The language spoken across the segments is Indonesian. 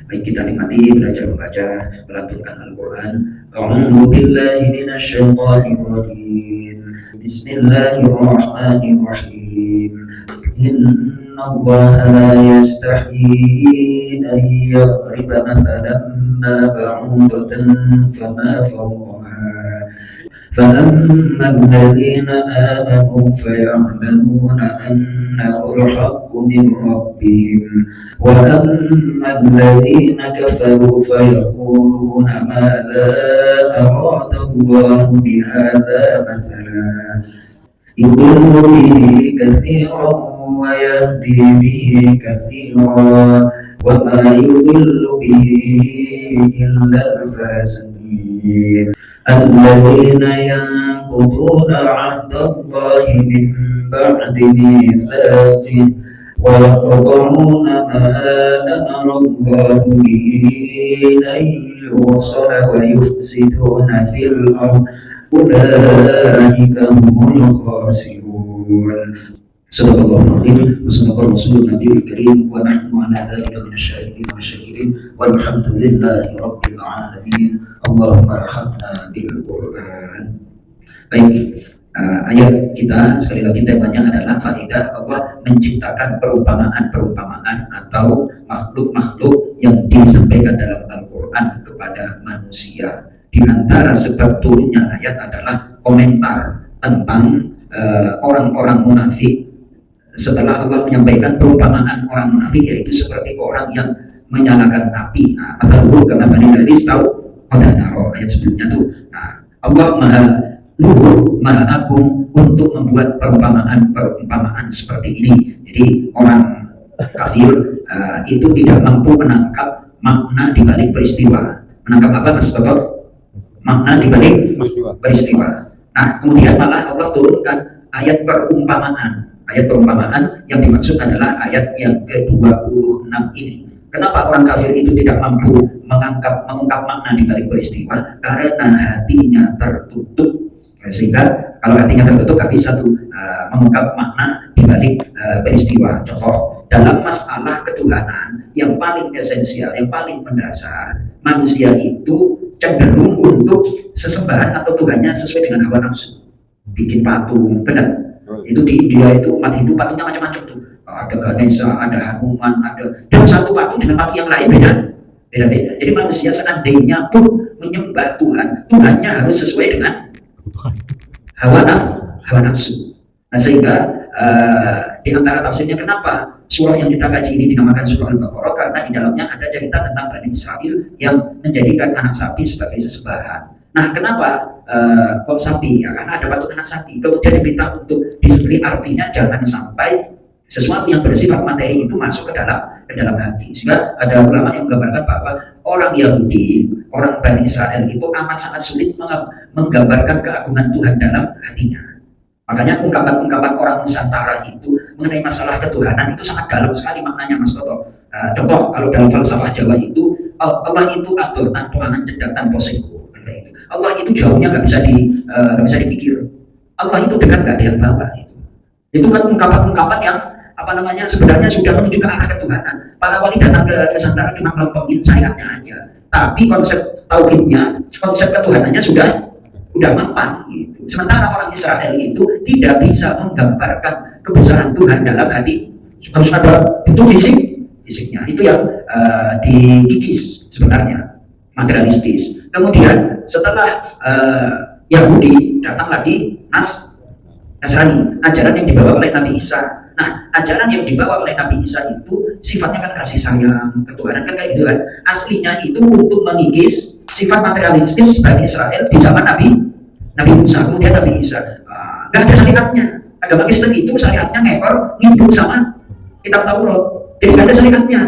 Baik, kita nikmati belajar membaca, melantunkan Al-Quran. A'udzu billahi minasyaitonir rajim. Bismillahirrahmanirrahim. Inna Allaha la yastahi an yadriba mathalan ma ba'udatan fama fawqaha. فأما الذين آمنوا فيعلمون أنه الحق من ربهم وأما الذين كفروا فيقولون ماذا أراد الله بهذا مثلا يضل به كثيرا ويهدي به كثيرا وما يضل به إلا الفاسقين الذين ينقضون عهد الله من بعد ميثاقه ويقطعون ما أمر الله به أن يوصل ويفسدون في الأرض أولئك هم الخاسرون. صدق الله العظيم وصدق رسول النبي الكريم ونحن على ذلك من الشاهدين والشاكرين والحمد لله رب العالمين. Allahumma arhamna bil Qur'an. Baik, ayat kita sekali lagi temanya adalah faedah Allah menciptakan perumpamaan-perumpamaan atau makhluk-makhluk yang disampaikan dalam Al-Quran kepada manusia. Di antara sebab turunnya ayat adalah komentar tentang orang-orang munafik. Setelah Allah menyampaikan perumpamaan orang munafik, yaitu seperti orang yang menyalakan api. Atau karena tadi tahu pada naro ayat sebelumnya tuh. Nah, Allah maha luhur, maha agung untuk membuat perumpamaan seperti ini. Jadi orang kafir itu tidak mampu menangkap makna di balik peristiwa. Menangkap apa, Mas Toto? Makna di balik peristiwa. Nah, kemudian malah Allah turunkan ayat perumpamaan. Ayat perumpamaan yang dimaksud adalah ayat yang ke-26 ini. Kenapa orang kafir itu tidak mampu mengungkap makna di balik peristiwa? Karena hatinya tertutup. Sehingga kalau hatinya tertutup gak bisa tuh mengungkap makna di balik peristiwa. Contoh, dalam masalah ketuhanan yang paling esensial, yang paling mendasar, manusia itu cenderung untuk sesembahan atau Tuhannya sesuai dengan hawa nafsu. Bikin patung, benar. Itu di India itu umat Hindu patungnya macam-macam tuh. Ada Ganesha, ada Hanuman, dan satu patung dengan patung yang lain beda-beda. Jadi manusia seandainya pun menyembah Tuhan, Tuhannya harus sesuai dengan hawa nafsu. Nah, sehingga di antara tafsirnya kenapa surah yang kita kaji ini dinamakan surah Al-Baqarah, karena di dalamnya ada cerita tentang Bani Israil yang menjadikan anak sapi sebagai sesembahan. Nah, kenapa kok sapi? Ya, karena ada patung anak sapi. Kemudian diminta untuk disembelih, artinya jangan sampai sesuatu yang bersifat materi itu masuk ke dalam hati. Sehingga ada ulama yang menggambarkan bahwa orang Yahudi, orang Bani Israel itu amat sangat sulit menggambarkan keagungan Tuhan dalam hatinya. Makanya ungkapan-ungkapan orang Nusantara itu mengenai masalah ketuhanan itu sangat dalam sekali maknanya, Mas Toto. Contoh, kalau dalam falsafah Jawa itu Allah itu atur tanpa cedak tanpa singgung. Allah itu jauhnya nggak bisa dipikir. Allah itu dekat, nggak ada yang bawah. Itu kan ungkapan-ungkapan yang sebenarnya sudah menuju ke arah ketuhanan. Para wali datang ke Nusantara cuma melempengin syariatnya aja, tapi konsep tauhidnya, konsep ketuhanannya sudah mampan gitu. Sementara orang Israel itu tidak bisa menggambarkan kebesaran Tuhan dalam hati. Harus ada itu fisiknya. Itu yang dikikis sebenarnya, materialistis. Kemudian setelah Yahudi datang lagi Nasrani, ajaran yang dibawa oleh Nabi Isa. Nah, ajaran yang dibawa oleh Nabi Isa itu sifatnya kan kasih sayang, ketuhanan kan kayak gitu kan. Aslinya itu untuk mengikis sifat materialistis Bani Israel di zaman Nabi Musa, kemudian Nabi Isa. Gak ada syariatnya. Agama Kristen itu syariatnya ngekor, nginduk sama kitab Taurat. Jadi gak ada syariatnya.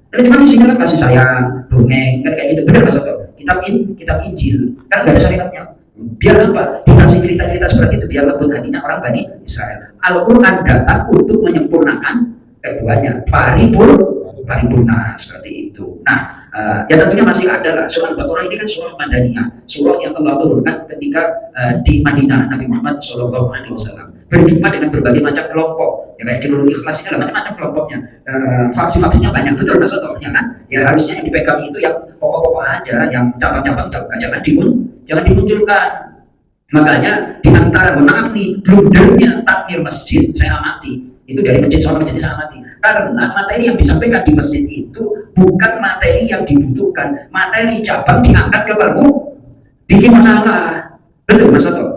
Dan cuma isinya kan kasih sayang, dongeng, kan kayak gitu. Benar Mas Toto? Kitab Injil kan gak ada syariatnya. Biar apa? Dikasih cerita-cerita seperti itu, biar lembut hatinya orang Bani Israel. Al-Quran datang untuk menyempurnakan keduanya, paripurna seperti itu. Nah, ya tentunya masih ada lah. Surah Al-Baqarah ini kan surah Madaniyah, surah yang Allah turunkan ketika di Madinah Nabi Muhammad SAW. berjumpa dengan berbagai macam kelompok. Ya kayak di Nurul Ikhlas ini ada macam-macam kelompoknya. Faksi-faksinya banyak, betul Mas Oto, ya kan? Ya harusnya yang dipegang itu yang pokok-pokok aja, yang cabang-cabang jangan dimunculkan. Makanya di antara, maaf nih, blundernya takmir masjid saya amati, itu dari masjid soal masjid saya amati, karena materi yang disampaikan di masjid itu bukan materi yang dibutuhkan, materi cabang diangkat ke baru bikin masalah, betul Mas Oto.